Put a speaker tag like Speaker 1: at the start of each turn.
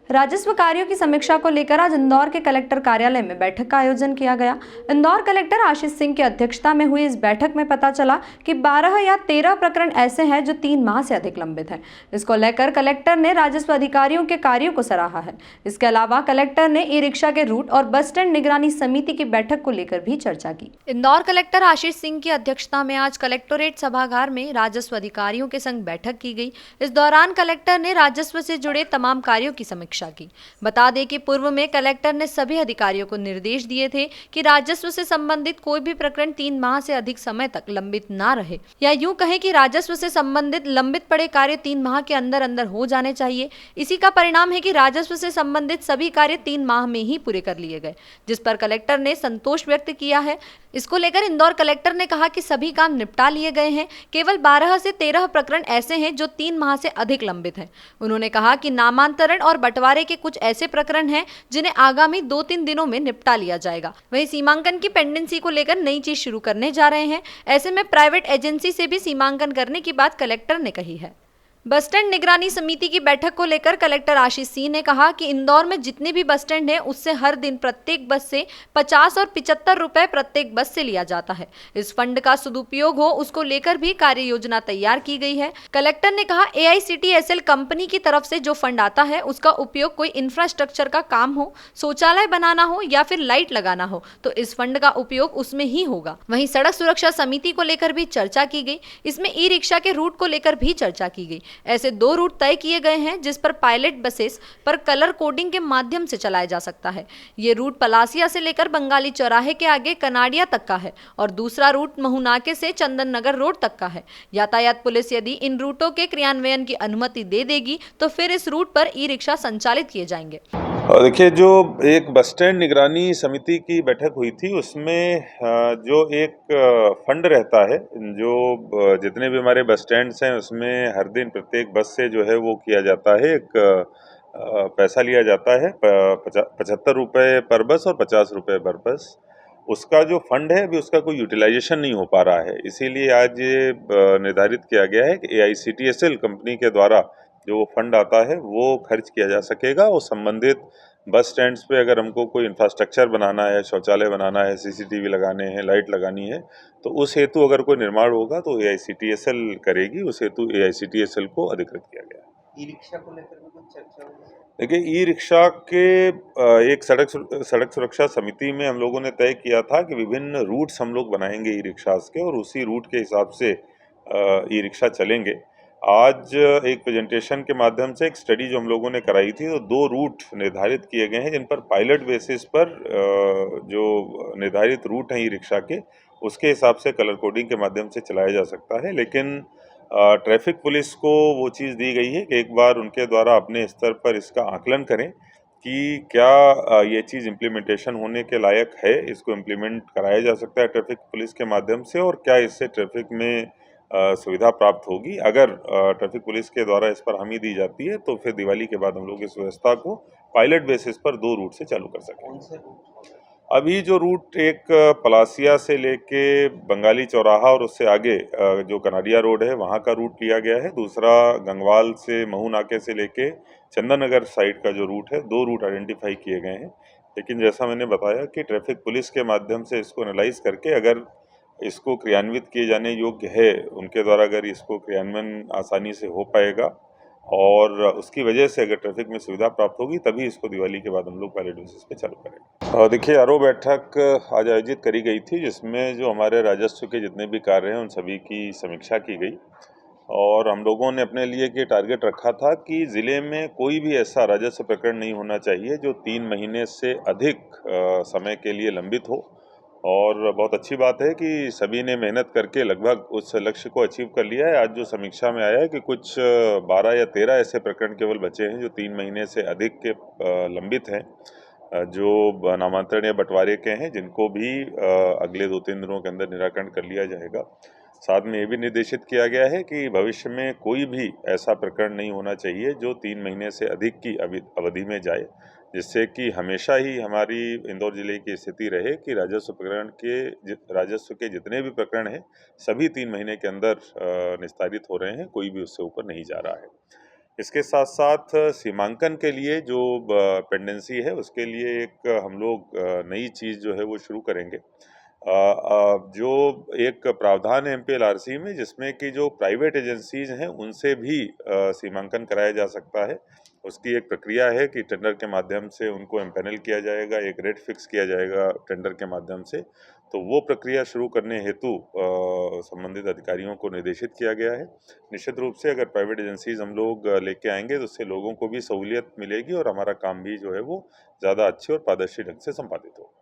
Speaker 1: राजस्व कार्यों की समीक्षा को लेकर आज इंदौर के कलेक्टर कार्यालय में बैठक का आयोजन किया गया। इंदौर कलेक्टर आशीष सिंह की अध्यक्षता में हुई इस बैठक में पता चला कि 12 या 13 प्रकरण ऐसे हैं जो 3 माह से अधिक लंबित हैं। इसको लेकर कलेक्टर ने राजस्व अधिकारियों के कार्यों को सराहा है। इसके अलावा कलेक्टर ने ई रिक्शा के रूट और बस स्टैंड निगरानी समिति की बैठक को लेकर भी चर्चा की। इंदौर कलेक्टर आशीष सिंह की अध्यक्षता में आज कलेक्टोरेट सभागार में राजस्व अधिकारियों के संग बैठक की गई। इस दौरान कलेक्टर ने राजस्व से जुड़े तमाम कार्यों की समीक्षा की। बता दें कि पूर्व में कलेक्टर ने सभी अधिकारियों को निर्देश दिए थे कि राजस्व से संबंधित कोई भी प्रकरण 3 माह से अधिक समय तक लंबित ना रहे, या यूं कहें कि राजस्व से संबंधित लंबित पड़े कार्य 3 माह के अंदर अंदर हो जाने चाहिए। इसी का परिणाम है कि राजस्व से संबंधित सभी कार्य 3 माह में ही पूरे कर लिए गए, जिस पर कलेक्टर ने संतोष व्यक्त किया है। इसको लेकर इंदौर कलेक्टर ने कहा कि सभी काम निपटा लिए गए हैं। केवल 12 से 13 प्रकरण ऐसे हैं जो 3 माह से अधिक लंबित हैं। उन्होंने कहा कि नामांतरण और बंटवारे के कुछ ऐसे प्रकरण हैं जिन्हें आगामी 2-3 दिनों में निपटा लिया जाएगा। वहीं सीमांकन की पेंडेंसी को लेकर नई चीज शुरू करने जा रहे हैं। ऐसे में प्राइवेट एजेंसी से भी सीमांकन करने की बात कलेक्टर ने कही है। बस स्टैंड निगरानी समिति की बैठक को लेकर कलेक्टर आशीष सिंह ने कहा कि इंदौर में जितने भी बस स्टैंड हैं उससे हर दिन प्रत्येक बस से 50 और 75 रुपए प्रत्येक बस से लिया जाता है। इस फंड का सदुपयोग हो उसको लेकर भी कार्य योजना तैयार की गई है। कलेक्टर ने कहा AICTSL कंपनी की तरफ से जो फंड आता है उसका उपयोग कोई इंफ्रास्ट्रक्चर का काम हो, शौचालय बनाना हो या फिर लाइट लगाना हो तो इस फंड का उपयोग उसमें ही होगा। वहीं सड़क सुरक्षा समिति को लेकर भी चर्चा की गई। इसमें ई रिक्शा के रूट को लेकर भी चर्चा की गई। ऐसे 2 रूट तय किए गए हैं जिस पर पायलट बसेस पर कलर कोडिंग के माध्यम से चलाया जा सकता है। ये रूट पलासिया से लेकर बंगाली चौराहे के आगे कनाडिया तक का है और दूसरा रूट महूनाके से चंदन नगर रोड तक का है। यातायात पुलिस यदि इन रूटों के क्रियान्वयन की अनुमति दे देगी तो फिर इस रूट पर ई रिक्शा संचालित किए जाएंगे।
Speaker 2: देखिए, जो एक बस स्टैंड निगरानी समिति की बैठक हुई थी उसमें जो एक फंड रहता है, जो जितने भी हमारे बस स्टैंड्स हैं उसमें हर दिन प्रत्येक बस से जो है वो किया जाता है, एक पैसा लिया जाता है 75 रुपये पर बस और 50 रुपये पर बस। उसका जो फंड है अभी उसका कोई यूटिलाइजेशन नहीं हो पा रहा है, इसीलिए आज ये निर्धारित किया गया है कि AICTSL कंपनी के द्वारा जो फंड आता है वो खर्च किया जा सकेगा और संबंधित बस स्टैंड्स पे अगर हमको कोई इंफ्रास्ट्रक्चर बनाना है, शौचालय बनाना है, CCTV लगाने हैं, लाइट लगानी है, तो उस हेतु अगर कोई निर्माण होगा तो AICTSL करेगी। उस हेतु AICTSL को अधिकृत किया गया है।
Speaker 3: ई रिक्शा को लेकर भी कुछ चर्चा हुई?
Speaker 2: देखिए, ई रिक्शा के एक सड़क सुरक्षा समिति में हम लोगों ने तय किया था कि विभिन्न रूट्स हम लोग बनाएंगे ई रिक्शास के और उसी रूट के हिसाब से ई रिक्शा चलेंगे। आज एक प्रेजेंटेशन के माध्यम से एक स्टडी जो हम लोगों ने कराई थी, तो 2 रूट निर्धारित किए गए हैं जिन पर पायलट बेसिस पर जो निर्धारित रूट हैं ई रिक्शा के, उसके हिसाब से कलर कोडिंग के माध्यम से चलाया जा सकता है। लेकिन ट्रैफिक पुलिस को वो चीज़ दी गई है कि एक बार उनके द्वारा अपने स्तर पर इसका आकलन करें कि क्या ये चीज़ इम्प्लीमेंटेशन होने के लायक है, इसको इम्प्लीमेंट कराया जा सकता है ट्रैफिक पुलिस के माध्यम से, और क्या इससे ट्रैफिक में सुविधा प्राप्त होगी। अगर ट्रैफिक पुलिस के द्वारा इस पर हामी दी जाती है तो फिर दिवाली के बाद हम लोग इस व्यवस्था को पायलट बेसिस पर 2 रूट से चालू कर सकेंगे।
Speaker 3: कौन से रूट?
Speaker 2: अभी जो रूट एक पलासिया से लेके बंगाली चौराहा और उससे आगे जो कनाडिया रोड है वहाँ का रूट लिया गया है। दूसरा गंगवाल से महू नाके से लेके चंदन नगर साइड का जो रूट है, 2 रूट आइडेंटिफाई किए गए हैं। लेकिन जैसा मैंने बताया कि ट्रैफिक पुलिस के माध्यम से इसको एनालाइज करके अगर इसको क्रियान्वित किए जाने योग्य है, उनके द्वारा अगर इसको क्रियान्वयन आसानी से हो पाएगा और उसकी वजह से अगर ट्रैफिक में सुविधा प्राप्त होगी तभी इसको दिवाली के बाद हम लोग पायलट बेसिस पे चालू करेंगे। देखिए, आरओ बैठक आज आयोजित करी गई थी जिसमें जो हमारे राजस्व के जितने भी कार्य हैं उन सभी की समीक्षा की गई और हम लोगों ने अपने लिए ये टारगेट रखा था कि ज़िले में कोई भी ऐसा राजस्व प्रकरण नहीं होना चाहिए जो 3 महीने से अधिक समय के लिए लंबित हो। और बहुत अच्छी बात है कि सभी ने मेहनत करके लगभग उस लक्ष्य को अचीव कर लिया है। आज जो समीक्षा में आया है कि कुछ 12 या 13 ऐसे प्रकरण केवल बचे हैं जो 3 महीने से अधिक के लंबित हैं, जो नामांतरण या बंटवारे के हैं, जिनको भी अगले 2-3 दिनों के अंदर निराकरण कर लिया जाएगा। साथ में ये भी निर्देशित किया गया है कि भविष्य में कोई भी ऐसा प्रकरण नहीं होना चाहिए जो 3 महीने से अधिक की अवधि में जाए, जिससे कि हमेशा ही हमारी इंदौर जिले की स्थिति रहे कि राजस्व के जितने भी प्रकरण हैं सभी 3 महीने के अंदर निस्तारित हो रहे हैं, कोई भी उससे ऊपर नहीं जा रहा है। इसके साथ साथ सीमांकन के लिए जो पेंडेंसी है उसके लिए एक हम लोग नई चीज़ जो है वो शुरू करेंगे। जो एक प्रावधान है एमपीएलआरसी में जिसमें कि जो प्राइवेट एजेंसीज हैं उनसे भी सीमांकन कराया जा सकता है। उसकी एक प्रक्रिया है कि टेंडर के माध्यम से उनको एम्पैनल किया जाएगा, एक रेट फिक्स किया जाएगा टेंडर के माध्यम से। तो वो प्रक्रिया शुरू करने हेतु संबंधित अधिकारियों को निर्देशित किया गया है। निश्चित रूप से अगर प्राइवेट एजेंसीज हम लोग लेके आएंगे तो उससे लोगों को भी सहूलियत मिलेगी और हमारा काम भी जो है वो ज़्यादा अच्छे और पारदर्शी ढंग से संपादित होगा।